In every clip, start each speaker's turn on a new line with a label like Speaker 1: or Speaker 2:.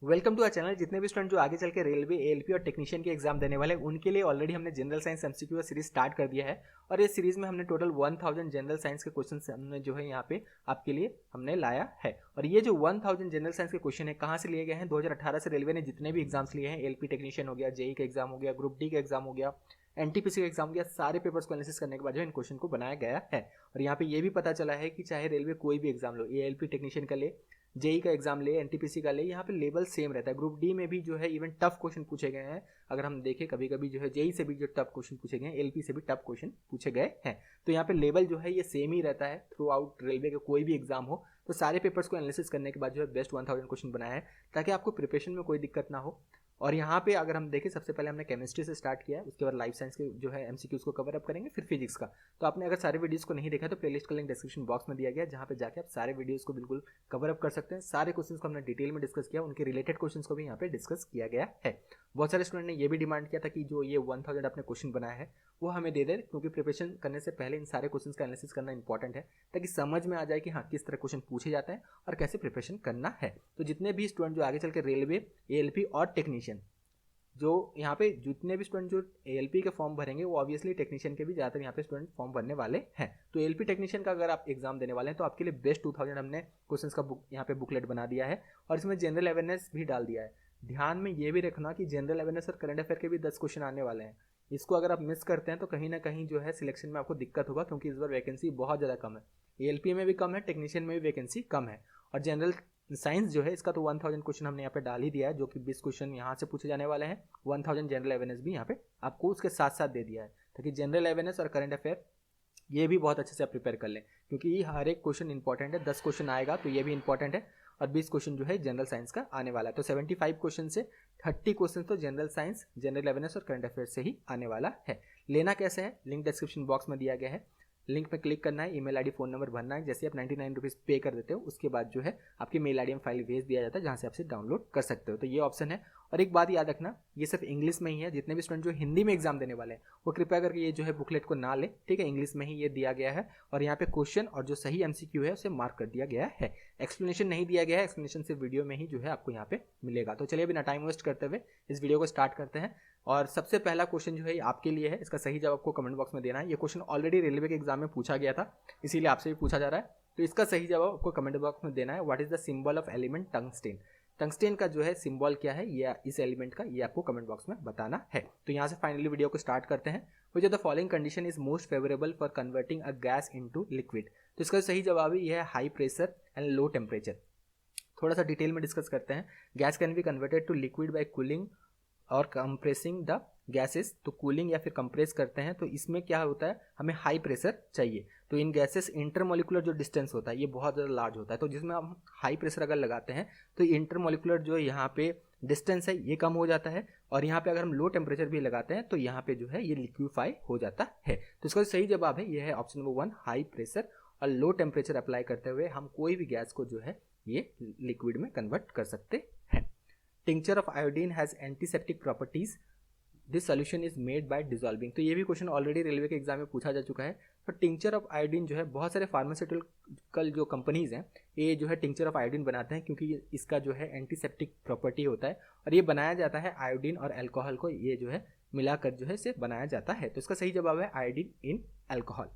Speaker 1: Welcome to our channel. जितने भी student जो आगे चल के रेलवे एएलपी और टेक्नीशियन के एग्जाम देने वाले हैं उनके लिए ऑलरेडी हमने general science MCQ series start कर दिया है और इस सीरीज में हमने टोटल 1000 जनरल साइंस के क्वेश्चन हमने जो है यहाँ पे आपके लिए हमने लाया है। और ये जो 1000 जनरल साइंस के क्वेश्चन है कहाँ से लिए गए हैं? 2018 से रेलवे ने जितने भी एग्जाम्स लिए हैं, एएलपी टेक्नीशियन हो गया, जेई का एग्जाम हो गया, ग्रुप डी का एग्जाम हो गया, एनटीपीसी का एग्जाम हो गया, सारे पेपर्स को एनालिसिस करने के बाद जो इन क्वेश्चन को बनाया गया है। और यहाँ पे ये भी पता चला है कि चाहे रेलवे कोई भी एग्जाम लो, एएलपी टेक्नीशियन का ले, जेई का एग्जाम ले, एनटीपीसी का ले, यहाँ पे लेवल सेम रहता है। ग्रुप डी में भी जो है इवन टफ क्वेश्चन पूछे गए हैं। अगर हम देखें कभी कभी जो है जेई से भी जो टफ क्वेश्चन पूछे गए हैं, एलपी से भी टफ क्वेश्चन पूछे गए हैं। तो यहाँ पे लेवल जो है ये सेम ही रहता है थ्रू आउट रेलवे का कोई भी एग्जाम हो। तो सारे पेपर्स को एनालिसिस करने के बाद जो है बेस्ट 1000 क्वेश्चन बनाया है ताकि आपको प्रिपरेशन में कोई दिक्कत ना हो। और यहाँ पे अगर हम देखें सबसे पहले हमने केमिस्ट्री से स्टार्ट किया है, उसके बाद लाइफ साइंस के जो है एमसीक्यूज को कवर अप करेंगे, फिर फिजिक्स का। तो आपने अगर सारे वीडियोस को नहीं देखा तो प्लेलिस्ट का लिंक डिस्क्रिप्शन बॉक्स में दिया गया है, जहाँ पे जाके आप सारे वीडियोस को बिल्कुल कवर अप कर सकते हैं। सारे क्वेश्चंस को हमने डिटेल में डिस्कस किया, उनके रिलेटेड क्वेश्चंस को भी यहाँ पे डिस्कस किया गया है। बहुत सारे स्टूडेंट ने ये भी डिमांड किया था कि जो ये 1000 आपने क्वेश्चन बनाया है वो हमें दे दे, क्योंकि प्रिपरेशन करने से पहले इन सारे क्वेश्चंस का एनालिसिस करना इंपॉर्टेंट है ताकि समझ में आ जाए कि हाँ किस तरह क्वेश्चन पूछे जाते हैं और कैसे प्रिपरेशन करना है। तो जितने भी स्टूडेंट जो आगे चल के रेलवे, एएलपी और टेक्नीशियन, जो यहाँ पे जितने भी स्टूडेंट जो एएलपी के फॉर्म भरेंगे वो ऑब्वियसली टेक्नीशियन के भी ज़्यादातर यहाँ पे स्टूडेंट फॉर्म भरने वाले हैं। तो एएलपी टेक्नीशियन का अगर आप एग्जाम देने वाले हैं तो आपके लिए बेस्ट 2000 हमने क्वेश्चंस का बुक यहाँ पे बुकलेट बना दिया है और इसमें जनरल अवेयरनेस भी डाल दिया है। ध्यान में ये भी रखना कि जनरल अवेयरनेस और करंट अफेयर के भी 10 क्वेश्चन आने वाले हैं। इसको अगर आप मिस करते हैं तो कहीं ना कहीं जो है सिलेक्शन में आपको दिक्कत होगा, क्योंकि इस बार वैकेंसी बहुत ज़्यादा कम है। एएलपी में भी कम है, टेक्नीशियन में भी वैकेंसी कम है। और जनरल साइंस जो है इसका तो 1000 क्वेश्चन हमने यहाँ पे डाल ही दिया है, जो कि 20 क्वेश्चन यहाँ से पूछे जाने वाले हैं। 1000 जनरल अवेयरनेस भी यहाँ पे आपको उसके साथ साथ दे दिया है ताकि जनरल अवेयरनेस और करंट अफेयर ये भी बहुत अच्छे से आप प्रिपेयर कर लें, क्योंकि ये हर एक क्वेश्चन इंपॉर्टेंट है। 10 क्वेश्चन आएगा तो ये भी इंपॉर्टेंट है और 20 क्वेश्चन जो है जनरल साइंस का आने वाला है। तो 75 क्वेश्चन से 30 क्वेश्चन तो जनरल साइंस, जनरल अवेयरनेस और करंट अफेयर से ही आने वाला है। लेना कैसे है? लिंक डिस्क्रिप्शन बॉक्स में दिया गया है, लिंक पे क्लिक करना है, ईमेल आईडी फ़ोन नंबर भरना है। जैसे आप 99 रुपीज़ पे कर देते हो उसके बाद जो है आपकी मेल आईडी में फाइल भेज दिया जाता है जहाँ से आपसे डाउनलोड कर सकते हो। तो ये ऑप्शन है। और एक बात याद रखना, ये सिर्फ इंग्लिश में ही है। जितने भी स्टूडेंट जो हिंदी में एग्जाम देने वाले हैं वो कृपया करके ये जो है बुकलेट को ना ले, ठीक है? इंग्लिश में ही ये दिया गया है और यहाँ पे क्वेश्चन और जो सही एमसीक्यू है उसे मार्क कर दिया गया है। एक्सप्लेनेशन नहीं दिया गया है, एक्सप्लेनेशन सिर्फ वीडियो में ही जो है आपको यहाँ पे मिलेगा। तो चलिए बिना टाइम वेस्ट करते हुए इस वीडियो को स्टार्ट करते हैं। और सबसे पहला क्वेश्चन जो है आपके लिए है, इसका सही जवाब आपको कमेंट बॉक्स में देना है। ये क्वेश्चन ऑलरेडी रेलवे के एग्जाम में पूछा गया था, इसीलिए आपसे भी पूछा जा रहा है। तो इसका सही जवाब आपको कमेंट बॉक्स में देना है। What is the symbol of element टंगस्टेन? टंगस्टेन का जो है सिंबल क्या है ये इस एलिमेंट का, ये आपको कमेंट बॉक्स में बताना है। तो यहाँ से फाइनली वीडियो को स्टार्ट करते हैं। Which of the following condition is most favourable for converting a gas into liquid? तो इसका सही जवाब है ये है high pressure and low temperature. थोड़ा सा डिटेल में डिस्कस करते हैं। Gas can be converted to liquid by cooling और कंप्रेसिंग द गैसेस। तो कूलिंग या फिर कंप्रेस करते हैं तो इसमें क्या होता है, हमें हाई प्रेशर चाहिए। तो इन गैसेस इंटरमोलिकुलर जो डिस्टेंस होता है ये बहुत ज़्यादा लार्ज होता है, तो जिसमें हम हाई प्रेशर अगर लगाते हैं तो इंटरमोलिकुलर जो यहाँ पे डिस्टेंस है ये कम हो जाता है। और यहाँ पे अगर हम लो टेम्परेचर भी लगाते हैं तो यहाँ पे जो है ये लिक्विफाई हो जाता है। तो इसका सही जवाब है ये है ऑप्शन नंबर 1, हाई प्रेशर और लो टेम्परेचर अप्लाई करते हुए हम कोई भी गैस को जो है ये लिक्विड में कन्वर्ट कर सकते हैं। Tincture of iodine has antiseptic properties. This solution is made by dissolving. तो ये भी क्वेश्चन ऑलरेडी रेलवे के एग्जाम में पूछा जा चुका है। तो टिंचर ऑफ आयोडीन जो है बहुत सारे फार्मास्यूटिकल जो कंपनीज हैं ये जो है टिंचर ऑफ आयोडीन बनाते हैं, क्योंकि इसका जो है एंटीसेप्टिक प्रॉपर्टी होता है और ये बनाया जाता है आयोडीन और अल्कोहल को ये जो है मिलाकर जो है इसे बनाया जाता है। तो इसका सही जवाब है iodine in alcohol.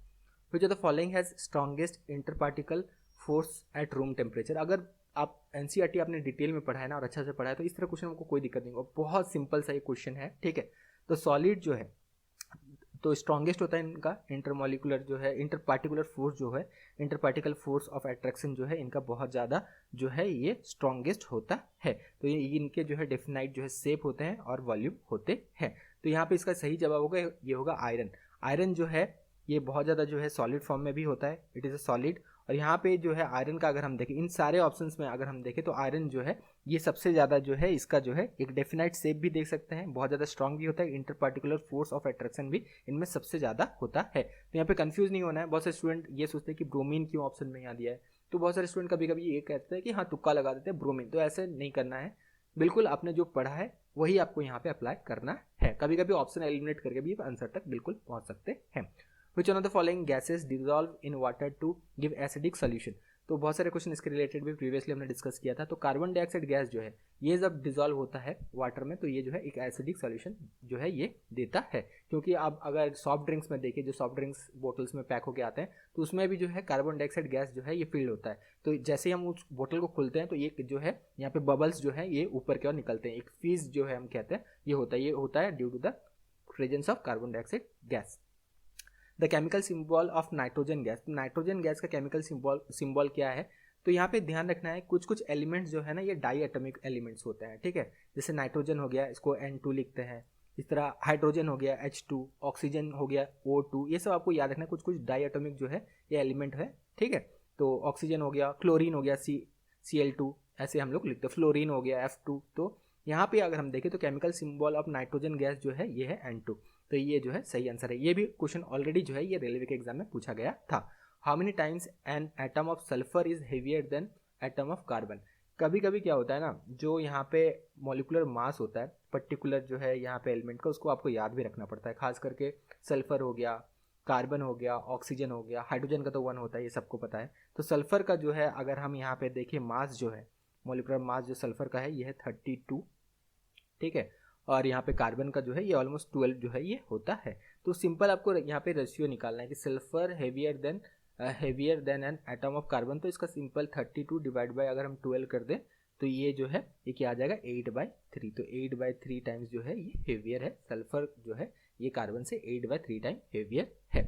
Speaker 1: Which of the following has strongest interparticle force at room temperature? अगर आप एनसीईआरटी आपने डिटेल में पढ़ा है ना और अच्छा से पढ़ा है तो इस तरह क्वेश्चन आपको कोई दिक्कत नहीं होगा। बहुत सिंपल सा ये क्वेश्चन है, ठीक है? तो सॉलिड जो है तो स्ट्रॉन्गेस्ट होता है इनका इंटरमोलिकुलर जो है इंटरपार्टिकुलर फोर्स जो है, इंटरपार्टिकल फोर्स ऑफ अट्रैक्शन जो है इनका बहुत ज़्यादा जो है ये स्ट्रॉन्गेस्ट होता है। तो ये इनके जो है डेफिनाइट जो है शेप होते हैं और वॉल्यूम होते हैं। तो यहाँ पे इसका सही जवाब होगा ये होगा आयरन। आयरन जो है ये बहुत ज़्यादा जो है सॉलिड फॉर्म में भी होता है, इट इज़ अ सॉलिड। और यहाँ पे जो है आयरन का अगर हम देखें इन सारे ऑप्शंस में अगर हम देखें तो आयरन जो है ये सबसे ज़्यादा जो है इसका जो है एक डेफिनाइट शेप भी देख सकते हैं, बहुत ज़्यादा स्ट्रॉन्ग भी होता है, इंटरपार्टिकुलर फोर्स ऑफ अट्रैक्शन भी इनमें सबसे ज़्यादा होता है। तो यहाँ पे कंफ्यूज नहीं होना है। बहुत से स्टूडेंट ये सोचते हैं कि ब्रोमीन क्यों ऑप्शन में यहाँ दिया है, तो बहुत सारे स्टूडेंट कभी कभी ये कहते हैं कि हाँ तुक्का लगा देते हैं ब्रोमीन। तो ऐसे नहीं करना है, बिल्कुल आपने जो पढ़ा है वही आपको यहाँ पे अप्लाई करना है। कभी कभी ऑप्शन एलिमिनेट करके भी आंसर तक बिल्कुल पहुँच सकते हैं। Which one of the following gases dissolve in water to give acidic solution? तो बहुत सारे क्वेश्चन इसके रिलेटेड भी प्रीवियसली हमने डिस्कस किया था। तो कार्बन डाइऑक्साइड गैस जो है ये जब डिजॉल्व होता है वाटर में तो ये जो है एक एसिडिक सॉल्यूशन जो है ये देता है। क्योंकि आप अगर सॉफ्ट ड्रिंक्स में देखिए, जो सॉफ्ट ड्रिंक्स बोटल्स में पैक होकर आते हैं तो उसमें भी जो है कार्बन डाइऑक्साइड गैस जो है ये फिल्ड होता है। तो जैसे ही हम उस बोतल को खोलते हैं तो ये जो है यहाँ पे बबल्स जो है ये ऊपर की ओर निकलते हैं, एक फीज जो है हम कहते हैं ये होता है due to the presence of carbon dioxide gas. The chemical symbol of nitrogen gas, तो नाइट्रोजन गैस का केमिकल सिंबल क्या है? तो यहाँ पे ध्यान रखना है कुछ कुछ एलिमेंट्स जो है ना ये डाई एटॉमिक एलिमेंट्स होते हैं, ठीक है। जैसे नाइट्रोजन हो गया, इसको N2 लिखते हैं। इस तरह हाइड्रोजन हो गया H2, ऑक्सीजन हो गया O2, ये सब आपको याद रखना है, कुछ कुछ डाई एटॉमिक जो है ये एलिमेंट है, ठीक है। तो ऑक्सीजन हो गया, क्लोरीन हो गया Cl2, ऐसे हम लोग लिखते हैं। फ्लोरीन हो गया F2। तो यहाँ पे अगर हम देखें तो chemical symbol of nitrogen gas जो है ये है N2। तो ये जो है सही आंसर है। ये भी क्वेश्चन ऑलरेडी जो है ये रेलवे के एग्जाम में पूछा गया था। How many times an atom of sulphur is heavier than atom of carbon. कभी कभी क्या होता है ना, जो यहाँ पे मॉलिकुलर मास होता है पर्टिकुलर जो है यहाँ पे एलिमेंट का, उसको आपको याद भी रखना पड़ता है। खास करके सल्फर हो गया, कार्बन हो गया, ऑक्सीजन हो गया, हाइड्रोजन का तो 1 होता है, ये सबको पता है। तो सल्फर का जो है अगर हम यहाँ पे देखें मास जो है, मॉलिकुलर मास जो सल्फर का है ये है 32, ठीक है। और यहाँ पे कार्बन का जो है ये ऑलमोस्ट 12 जो है ये होता है। तो सिंपल आपको यहाँ पे रेशियो निकालना है कि sulphur heavier than an atom of carbon. तो इसका सिंपल 32 डिवाइड बाय अगर हम 12 कर दें तो ये जो है ये क्या आ जाएगा 8/3। तो 8/3 टाइम्स जो है ये हेवियर है, सल्फर जो है ये कार्बन से 8/3 टाइम हेवियर है।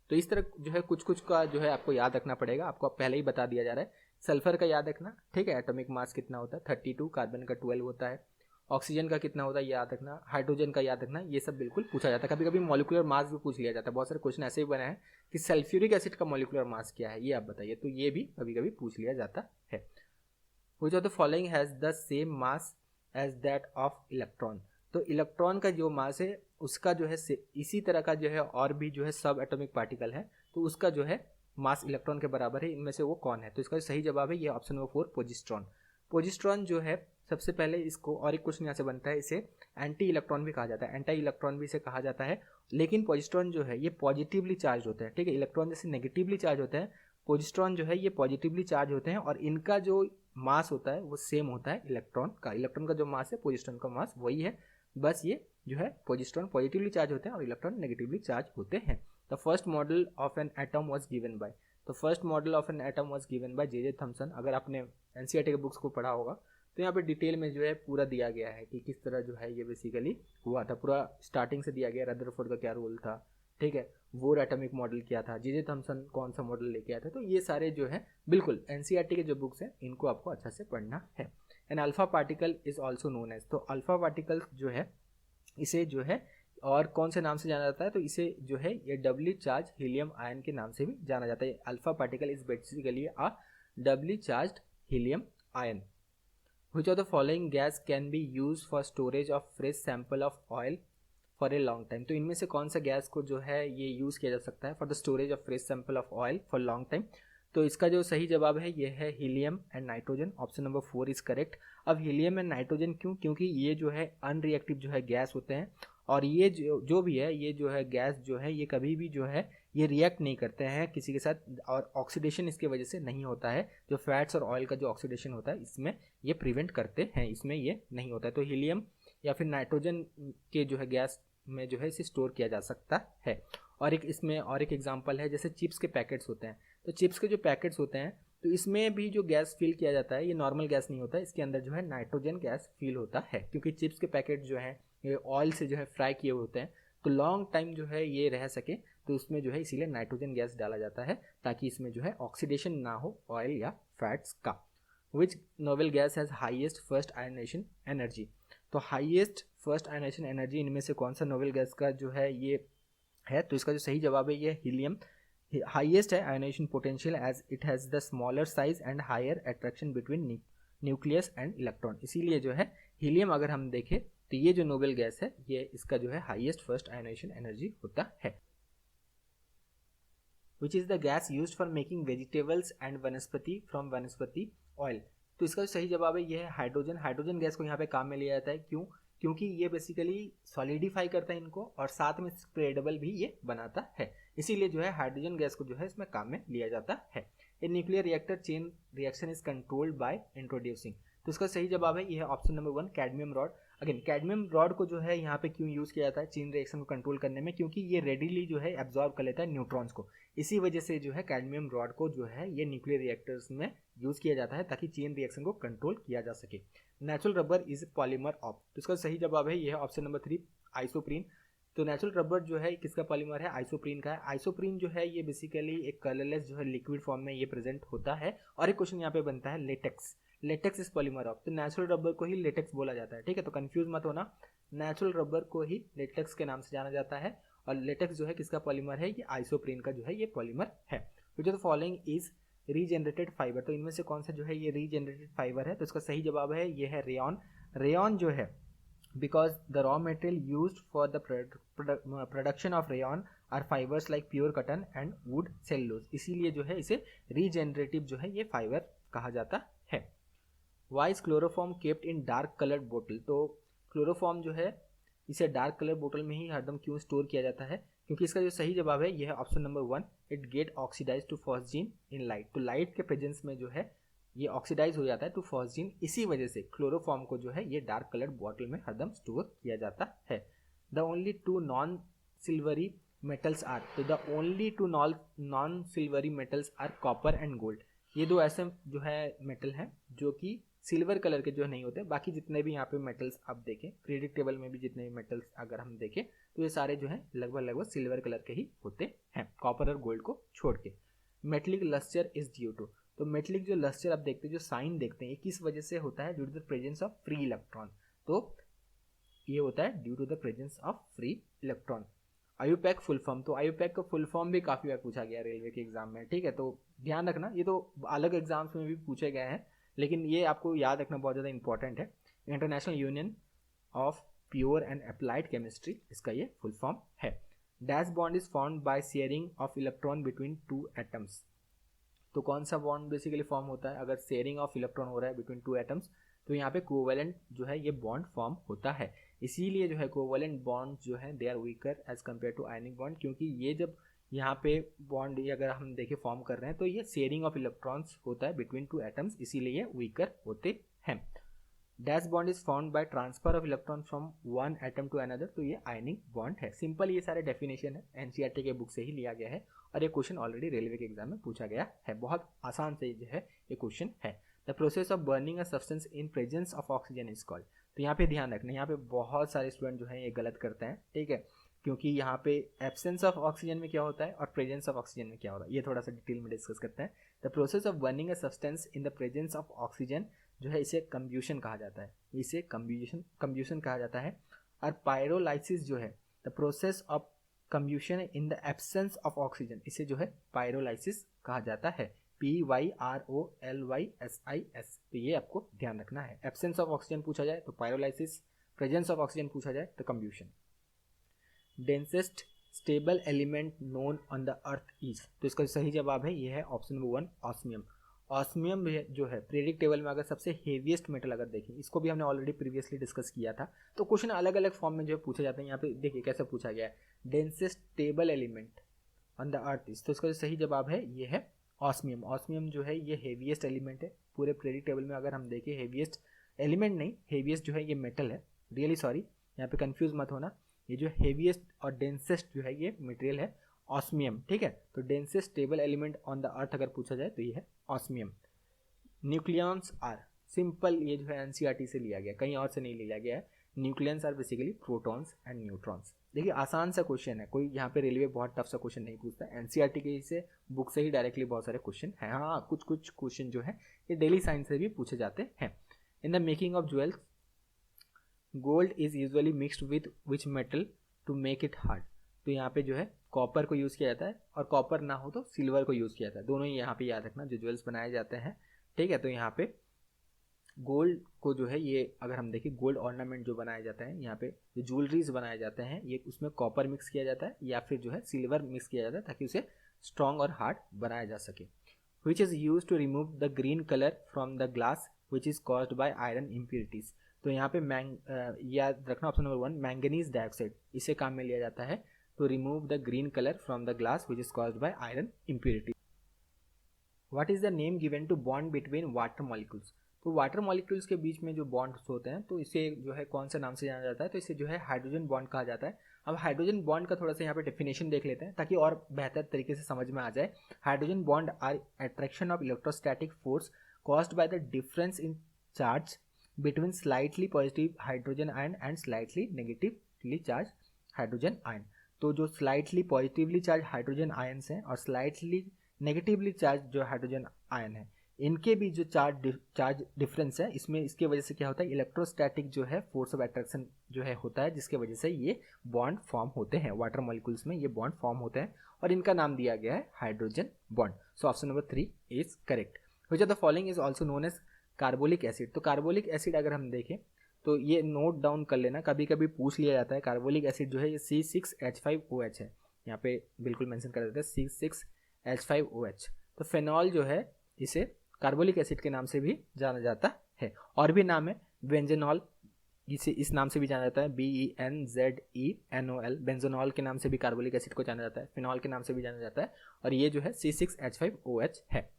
Speaker 1: तो इस तरह जो है कुछ कुछ का जो है आपको याद रखना पड़ेगा। आपको पहले ही बता दिया जा रहा है, सल्फर का याद रखना, ठीक है। एटॉमिक मास कितना होता है 32, कार्बन का 12 होता है, ऑक्सीजन का कितना होता है याद रखना, हाइड्रोजन का याद रखना, ये सब बिल्कुल पूछा जाता है। कभी कभी मॉलिकुलर मास भी पूछ लिया जाता है। बहुत सारे क्वेश्चन ऐसे ही बने हैं कि सल्फ्यूरिक एसिड का मॉलिकुलर मास क्या है ये आप बताइए, तो ये भी कभी कभी पूछ लिया जाता है। Which of the following has the same mass as that of electron. तो इलेक्ट्रॉन का जो मास है उसका जो है इसी तरह का जो है और भी जो है सब एटॉमिक पार्टिकल है तो उसका जो है मास इलेक्ट्रॉन के बराबर है। इनमें से वो कौन है? तो इसका सही जवाब है ये ऑप्शन नंबर 4, पोजिस्ट्रॉन। पोजिस्ट्रॉन जो है सबसे पहले इसको, और एक क्वेश्चन यहाँ से बनता है, इसे एंटी इलेक्ट्रॉन भी कहा जाता है, एंटी इलेक्ट्रॉन भी इसे कहा जाता है। लेकिन पोजिस्ट्रॉन जो है ये पॉजिटिवली चार्ज होते हैं, ठीक है। इलेक्ट्रॉन जैसे नेगेटिवली चार्ज होते हैं, पोजिस्ट्रॉन जो है ये पॉजिटिवली चार्ज होते हैं और इनका जो मास होता है वो सेम होता है इलेक्ट्रॉन का। इलेक्ट्रॉन का जो मास है पोजिस्ट्रॉन का मास वही है, बस ये जो है पोजिस्ट्रॉन पॉजिटिवली चार्ज होते हैं और इलेक्ट्रॉन नेगेटिवली चार्ज होते हैं। The first model of an atom was given by, तो first model of an atom was given by J Thomson. अगर आपने एनसीईआरटी के बुक्स को पढ़ा होगा तो यहाँ पे डिटेल में जो है पूरा दिया गया है कि किस तरह जो है ये बेसिकली हुआ था। पूरा स्टार्टिंग से दिया गया, रदरफोर्ड का क्या रोल था, ठीक है, वोर एटॉमिक मॉडल क्या था, जे थॉमसन कौन सा मॉडल लेके आया था। तो ये सारे जो है बिल्कुल एनसीईआरटी के जो बुक्स हैं इनको आपको अच्छा से पढ़ना है। An alpha particle is also known as, तो अल्फा पार्टिकल जो है इसे जो है और कौन से नाम से जाना जाता है? तो इसे जो है ये डबली चार्ज हीलियम आयन के नाम से भी जाना जाता है। Alpha particle is basically a doubly charged helium ion. Which of the following gas can be used for storage of fresh sample of oil for a long time? तो इनमें से कौन सा गैस को जो है ये यूज़ किया जा सकता है for the storage of fresh sample of oil for long time? तो इसका जो सही जवाब है ये है helium and nitrogen, option number 4 is correct. अब हीलियम एंड नाइट्रोजन क्यों? क्योंकि ये जो है अनरिएक्टिव जो है गैस होते हैं और ये जो भी है ये जो है गैस जो है ये कभी भी जो है ये रिएक्ट नहीं करते हैं किसी के साथ और ऑक्सीडेशन इसके वजह से नहीं होता है। जो फैट्स और ऑयल का जो ऑक्सीडेशन होता है इसमें ये प्रिवेंट करते हैं, इसमें ये नहीं होता है। तो हीलियम या फिर नाइट्रोजन के जो है गैस में जो है इसे स्टोर किया जा सकता है। और एक इसमें और एक एग्जांपल है, जैसे चिप्स के पैकेट्स होते हैं, तो चिप्स के जो पैकेट्स होते हैं तो इसमें भी जो गैस फिल किया जाता है ये नॉर्मल गैस नहीं होता है, इसके अंदर जो है नाइट्रोजन गैस फिल होता है। क्योंकि चिप्स के पैकेट जो हैं ये ऑयल से जो है फ्राई किए हुए होते हैं तो लॉन्ग टाइम जो है ये रह सके तो उसमें जो है इसीलिए नाइट्रोजन गैस डाला जाता है ताकि इसमें जो है ऑक्सीडेशन ना हो ऑयल या फैट्स का। Which noble gas has highest first ionisation energy? तो हाईएस्ट फर्स्ट आयनाइजेशन एनर्जी इनमें से कौन सा नोबेल गैस का जो है ये है? तो इसका जो सही जवाब है ये हीलियम। हाईएस्ट है ionisation potential as it has the smaller size and higher attraction between nucleus and electron, इसीलिए जो है हीलियम अगर हम देखें तो ये जो नोबेल गैस है ये इसका जो है हाईएस्ट फर्स्ट आयनाइजेशन एनर्जी होता है। Which is the gas used for making vegetables and वनस्पति फ्रॉम वनस्पति ऑयल? तो इसका जो सही जवाब है ये है हाइड्रोजन। हाइड्रोजन गैस को यहाँ पे काम में लिया जाता है, क्यों? क्योंकि ये बेसिकली सॉलिडिफाई करता है इनको और साथ में स्प्रेडेबल भी ये बनाता है, इसीलिए जो है हाइड्रोजन गैस को जो है इसमें काम में लिया जाता है। A nuclear reactor chain reaction is controlled by introducing. तो इसका सही जवाब है ये है option number 1 cadmium rod. Again cadmium rod को जो है यहाँ पे क्यों यूज़ किया जाता है चेन रिएक्शन को कंट्रोल करने में, क्योंकि ये रेडिली जो है एब्जॉर्ब कर लेता है न्यूट्रॉन्स को। इसी वजह से जो है कैडमियम रॉड को जो है ये न्यूक्लियर रिएक्टर्स में यूज़ किया जाता है ताकि चेन रिएक्शन को कंट्रोल किया जा सके। Natural rubber is polymer of. तो इसका सही जवाब है ये है ऑप्शन नंबर 3 आइसोप्रीन। तो नेचुरल रबर जो है किसका पॉलीमर है, आइसोप्रीन का है। आइसोप्रीन जो है ये बेसिकली एक कलरलेस जो है लिक्विड फॉर्म में ये प्रेजेंट होता है। और एक क्वेश्चन यहाँ पे बनता है latex, latex is polymer of. तो नेचुरल रबर को ही लेटेक्स बोला जाता है, ठीक है, तो कंफ्यूज मत होना, नेचुरल रबर को ही लेटेक्स के नाम से जाना जाता है। और लेटेक्स जो है किसका पॉलीमर है, ये आइसोप्रीन का जो है ये पॉलीमर है। तो जो फॉलोइंग इज रीजेनरेटेड फाइबर, तो इनमें से कौन सा जो है ये रीजेनरेटेड फाइबर है, तो इसका सही जवाब है ये है रेयॉन। रेयॉन जो है because the raw material used for the production of rayon are fibers like pure cotton and wood cellulose, इसीलिए जो है इसे regenerative जो है ये फाइबर कहा जाता है। Why is chloroform kept in dark colored bottle? तो क्लोरोफॉर्म जो है इसे डार्क कलर बोतल में ही हरदम क्यों स्टोर किया जाता है, क्योंकि इसका जो सही जवाब है यह है option number 1 it get oxidize to phosgene in light. तो लाइट के प्रेजेंस में जो है ये ऑक्सीडाइज हो जाता है टू फॉस्जीन, इसी वजह से क्लोरोफॉर्म को जो है ये डार्क कलर बॉटल में हरदम स्टोर किया जाता है। The only two non silvery metals are, तो the only two non silvery metals are copper and gold. ये दो ऐसे जो है मेटल हैं जो कि सिल्वर कलर के जो नहीं होते, बाकी जितने भी यहाँ पे मेटल्स आप देखें पीरियडिक टेबल में भी जितने भी मेटल्स अगर हम देखें तो ये सारे जो है लगभग सिल्वर कलर के ही होते हैं, कॉपर और गोल्ड को छोड़ के। Metallic lustre is due to, तो मेटलिक जो लस्टर आप देखते हैं जो साइन देखते हैं ये किस वजह से होता है, due to the presence of free electron. तो ये होता है due to the presence of free electron. IUPAC full form, तो आयुपैक का फुल फॉर्म भी काफ़ी बार पूछा गया रेलवे के एग्जाम में, ठीक है, तो ध्यान रखना ये तो अलग एग्जाम्स में भी पूछे गए हैं, लेकिन ये आपको याद रखना बहुत ज़्यादा इंपॉर्टेंट है। International union of pure and applied chemistry इसका ये फुल फॉर्म है। Dash bond is formed by sharing of electron between two atoms, तो कौन सा बॉन्ड बेसिकली फॉर्म होता है अगर शेयरिंग ऑफ इलेक्ट्रॉन हो रहा है बिटवीन टू एटम्स, तो यहाँ पे कोवेलेंट जो है ये बॉन्ड फॉर्म होता है। इसीलिए जो है कोवेलेंट बॉन्ड जो है they are weaker as compare to ionic bond, क्योंकि ये जब यहाँ पे बॉन्ड ये अगर हम देखें फॉर्म कर रहे हैं तो ये शेयरिंग ऑफ इलेक्ट्रॉन्स होता है बिटवीन टू एटम्स, इसीलिए ये वीकर होते हैं। Dash bond is formed by transfer of electron from one atom to another, तो ये आयनिक बॉन्ड है। सिंपल ये सारे डेफिनेशन है, एनसीईआरटी के बुक से ही लिया गया है और ये क्वेश्चन ऑलरेडी रेलवे के एग्जाम में पूछा गया है, बहुत आसान से जो है ये क्वेश्चन है। The process of burning a substance in presence of oxygen is called, तो यहाँ पे ध्यान रखना, यहाँ पे बहुत सारे स्टूडेंट जो है ये गलत करते हैं, ठीक है, क्योंकि यहाँ पे एब्सेंस ऑफ ऑक्सीजन में क्या होता है और प्रेजेंस ऑफ ऑक्सीजन में क्या होता है ये थोड़ा सा डिटेल में डिस्कस करते हैं। The process of burning a substance in the presence of oxygen जो है इसे कम्ब्यूशन कहा जाता है, इसे कम्ब्यूशन कहा जाता है। और पायरोलाइसिस जो है the process of combustion in the absence of oxygen, इसे जो है पायरोलाइसिस कहा जाता है, PYROLYSIS। तो ये आपको ध्यान रखना है, एब्सेंस ऑफ ऑक्सीजन पूछा जाए तो पायरोलाइसिस, प्रेजेंस ऑफ ऑक्सीजन पूछा जाए तो combustion. Densest stable element known on the earth is, तो इसका सही जवाब है ये है ऑप्शन नंबर 1 ऑस्मियम। ऑस्मियम जो है पीरियडिक टेबल में अगर सबसे हेवीएस्ट मेटल अगर देखें, इसको भी हमने ऑलरेडी प्रीवियसली डिस्कस किया था, तो क्वेश्चन अलग अलग फॉर्म में जो है पूछे जाते हैं। यहाँ पे देखिए कैसे पूछा गया है, densest stable element on the earth is, तो इसका जो सही जवाब है ये है ऑस्मियम। ऑस्मियम जो है ये हेवीएस्ट एलिमेंट है पूरे पीरियडिक टेबल में, अगर हम देखें हेवीएस्ट एलिमेंट नहीं, हेवीएस्ट जो है ये मेटल है, रियली सॉरी यहाँ पे कंफ्यूज मत होना, ये जो हेवीएस्ट और डेंसेस्ट जो है ये मटेरियल है ऑस्मियम, ठीक है। तो densest stable element on the अर्थ अगर पूछा जाए तो ये है ऑस्मियम। न्यूक्लियॉन्स आर, सिंपल ये जो है एनसीईआरटी से लिया गया, कहीं और से नहीं लिया गया है। Nucleons are basically protons and neutrons. देखिए आसान सा क्वेश्चन है, कोई यहाँ पे रेलवे बहुत टफ सा क्वेश्चन नहीं पूछता, एनसीईआरटी के से बुक से ही डायरेक्टली बहुत सारे क्वेश्चन हैं। हाँ कुछ क्वेश्चन जो है ये डेली साइंस से भी पूछे जाते हैं। In the making of jewels gold is usually mixed with which metal to make it hard, तो यहाँ पे जो है कॉपर को यूज़ किया जाता है और कॉपर ना हो तो सिल्वर को यूज़ किया जाता है, दोनों ही यहाँ पे याद रखना जो ज्वेल्स बनाए जाते हैं, ठीक है। तो यहाँ पे गोल्ड को जो है ये अगर हम देखें गोल्ड ऑर्नामेंट जो बनाए जाते हैं, यहाँ पे जो ज्वेलरीज बनाए जाते हैं ये उसमें कॉपर मिक्स किया जाता है या फिर जो है सिल्वर मिक्स किया जाता है ताकि उसे स्ट्रॉन्ग और हार्ड बनाया जा सके। Which is use to remove the green colour from the glass which is caused by iron impurities, तो यहाँ पे याद रखना ऑप्शन नंबर 1 मैंगनीज डाइऑक्साइड, इसे काम में लिया जाता है to remove the green color from the glass which is caused by iron impurity। What is the name given to bond between water molecules. तो वाटर मॉलिक्यूल्स के बीच में जो बॉन्ड्स होते हैं तो इसे जो है कौन सा नाम से जाना जाता है, तो इसे जो है हाइड्रोजन बॉन्ड कहा जाता है। अब हाइड्रोजन बॉन्ड का थोड़ा सा यहाँ पे डेफिनेशन देख लेते हैं ताकि और बेहतर तरीके से समझ में आ जाए। Hydrogen bond are attraction of electrostatic force caused by the difference in charge between slightly positive hydrogen ion and slightly negatively charge hydrogen ion. तो जो slightly positively charge hydrogen ions हैं और स्लाइटली नेगेटिवली चार्ज जो hydrogen ion है, इनके बीच जो charge difference है, इसमें इसके वजह से क्या होता है, इलेक्ट्रोस्टैटिक जो है फोर्स ऑफ अट्रैक्शन जो है होता है, जिसके वजह से ये बॉन्ड फॉर्म होते हैं। वाटर मॉलिक्यूल्स में ये बॉन्ड फॉर्म होते हैं और इनका नाम दिया गया है hydrogen bond. So option number 3 is correct. Which of the following is also known as carbolic acid. तो कार्बोलिक एसिड अगर हम देखें तो ये नोट डाउन कर लेना, कभी कभी पूछ लिया जाता है। कार्बोलिक एसिड जो है ये C6H5OH है, यहाँ पे बिल्कुल मेंशन कर देते हैं C6H5OH। तो फेनॉल जो है इसे कार्बोलिक एसिड के नाम से भी जाना जाता है। और भी नाम है बेंजेनॉल, इसे इस नाम से भी जाना जाता है BENZENOL। बेंजेनॉल के नाम से भी कार्बोलिक एसिड को जाना जाता है, फिनॉल के नाम से भी जाना जाता है, और ये जो है C6H5OH है।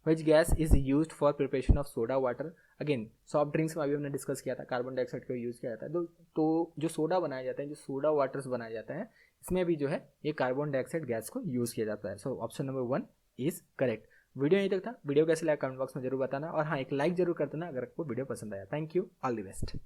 Speaker 1: Which gas is used for preparation of soda water? Again soft drinks में अभी हमने डिस्कस किया था, कार्बन डाइऑक्साइड का यूज़ किया जाता है। तो जो सोडा बनाए जाते हैं, जो सोडा वाटर्स बनाए जाते हैं, इसमें भी जो है ये कार्बन डाइऑक्साइड गैस को यूज़ किया जाता है। सो option number 1 is correct. Video यहीं तक था। वीडियो कैसे लगा कमेंट बॉक्स में जरूर बताना, और हाँ एक लाइक जरूर कर देना अगर आपको वीडियो पसंद आया। Thank you, all the best.